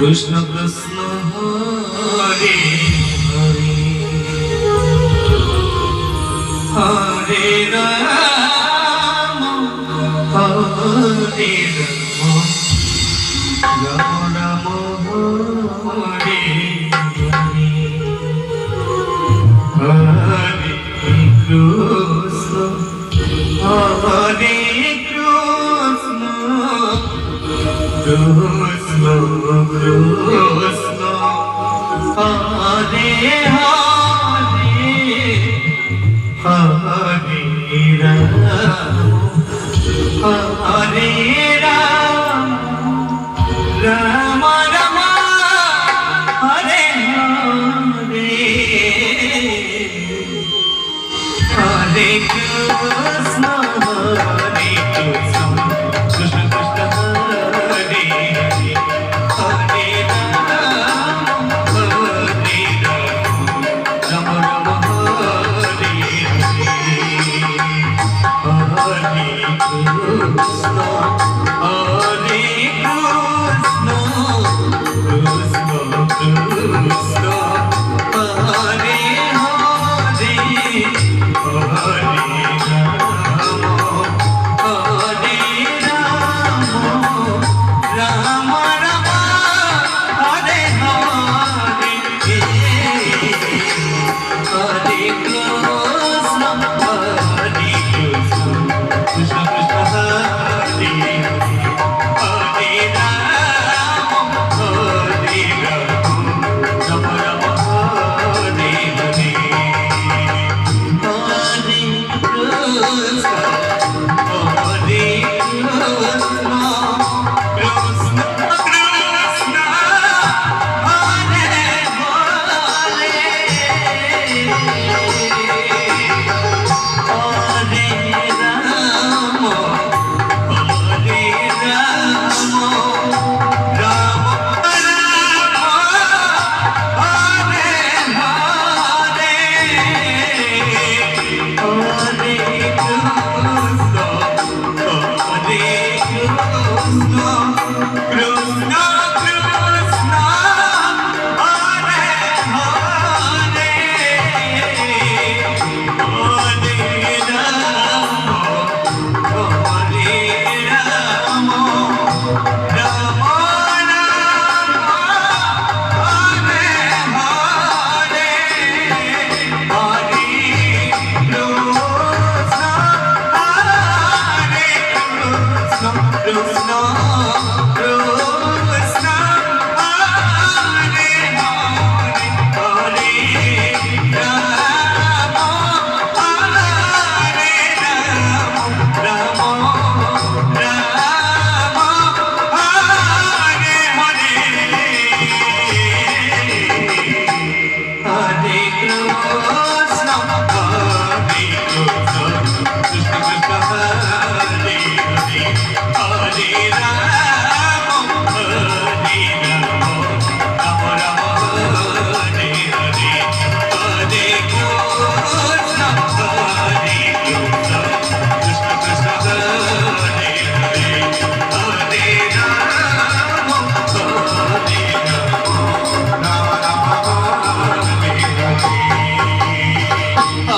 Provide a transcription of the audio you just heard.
Krishna Krishna Hare Hare Hare Ram Hare Ram Ram Ram Hare Hare Hare Krishna Hare Krishna Krishna Krishna Hare Hare Hare Ram Hare Ram Ram Ram Hare Hare Hare Krishna Hare Krishna Krishna Krishna Hare Hare Hare Ram Hare Ram Ram Ram Hare Hare Krishna Hare Krishna Krishna Krishna Hare Hare Hare Ram Hare Ram Ram Ram Hare Hare Hare Krishna Hare Krishna Krishna Krishna Hare Hare Ram Hare Ram Ram Ram Hare Hare Hare Krishna